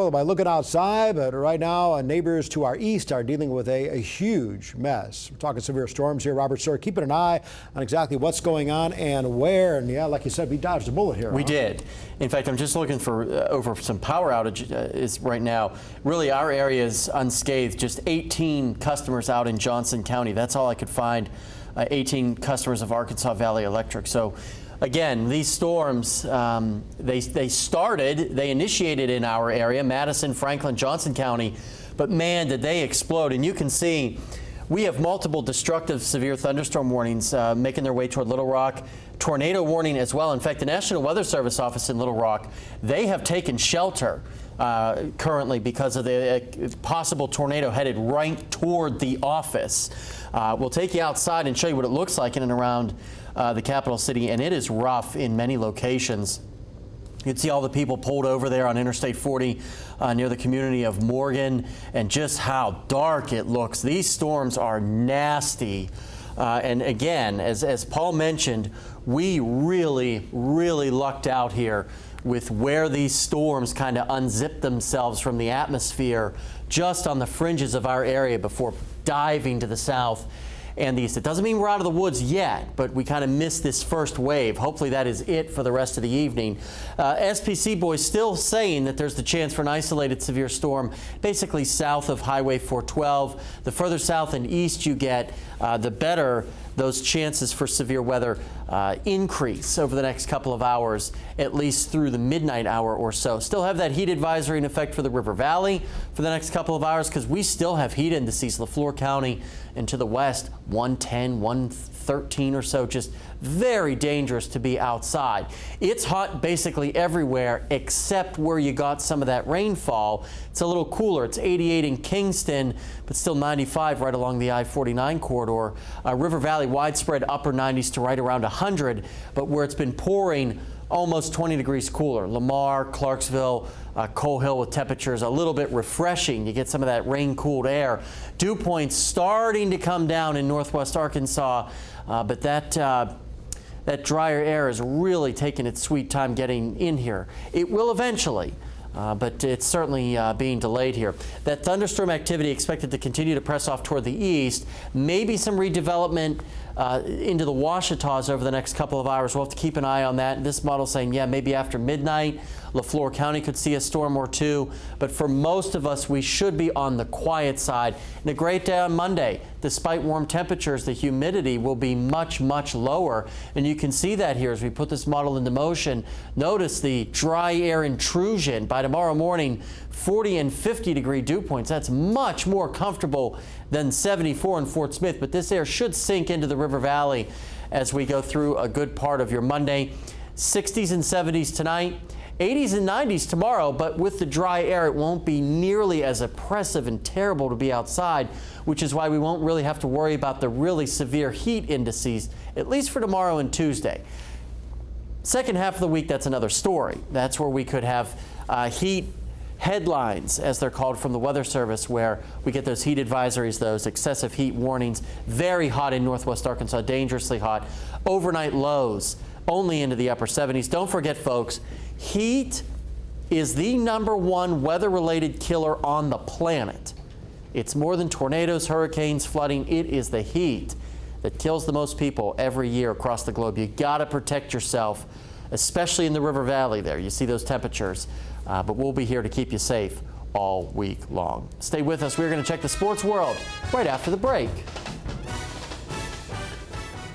control by looking outside, but right now neighbors to our east are dealing with a huge mess. We're talking severe storms here. Robert Suhr keeping an eye on exactly what's going on and where. And yeah, like you said, we dodged a bullet here. We did. In fact, I'm just looking for over some power outages right now. Really, our area is unscathed. Just 18 customers out in Johnson County. That's all I could find. 18 customers of Arkansas Valley Electric. So again, these storms, they initiated in our area, Madison, Franklin, Johnson County, but man, did they explode. And you can see we have multiple destructive severe thunderstorm warnings making their way toward Little Rock. Tornado warning as well. In fact, the National Weather Service office in Little Rock, they have taken shelter currently because of the possible tornado headed right toward the office. We'll take you outside and show you what it looks like in and around the capital city, and it is rough in many locations. You can see all the people pulled over there on Interstate 40 near the community of Morgan, and just how dark it looks. These storms are nasty. And again, as Paul mentioned, we really lucked out here with where these storms kind of unzipped themselves from the atmosphere just on the fringes of our area before diving to the south and the east. It doesn't mean we're out of the woods yet, but we kind of missed this first wave. Hopefully that is it for the rest of the evening. SPC boys still saying that there's the chance for an isolated severe storm basically south of Highway 412. The further south and east you get, the better those chances for severe weather increase over the next couple of hours, at least through the midnight hour or so. Still have that heat advisory in effect for the River Valley for the next couple of hours because we still have heat indices, LaFleur County and to the west, 110, 113 or so, just very dangerous to be outside. It's hot basically everywhere except where you got some of that rainfall. It's a little cooler. It's 88 in Kingston, but still 95 right along the I-49 corridor. River Valley, widespread upper 90s to right around 100, but where it's been pouring, almost 20 degrees cooler. Lamar, Clarksville, Coal Hill with temperatures a little bit refreshing. You get some of that rain-cooled air. Dew points starting to come down in northwest Arkansas, but that drier air is really taking its sweet time getting in here. It will eventually. But it's certainly being delayed here. That thunderstorm activity expected to continue to press off toward the east. Maybe some redevelopment into the Ouachitas over the next couple of hours. We'll have to keep an eye on that. This model saying, yeah, maybe after midnight, LaFleur County could see a storm or two. But for most of us, we should be on the quiet side. And a great day on Monday. Despite warm temperatures, the humidity will be much lower. And you can see that here as we put this model into motion. Notice the dry air intrusion. By tomorrow morning, 40 and 50 degree dew points. That's much more comfortable than 74 in Fort Smith. But this air should sink into the River Valley as we go through a good part of your Monday. 60s and 70s tonight. 80s and 90s tomorrow, but with the dry air, it won't be nearly as oppressive and terrible to be outside, which is why we won't really have to worry about the really severe heat indices, at least for tomorrow and Tuesday. Second half of the week, that's another story. That's where we could have heat headlines, as they're called, from the Weather Service, where we get those heat advisories, those excessive heat warnings. Very hot in northwest Arkansas, dangerously hot. Overnight lows only into the upper 70s. Don't forget, folks, heat is the #1 weather-related killer on the planet. It's more than tornadoes, hurricanes, flooding. It is the heat that kills the most people every year across the globe. You got to protect yourself, especially in the River Valley there. You see those temperatures, but we'll be here to keep you safe all week long. Stay with us. We're going to check the sports world right after the break.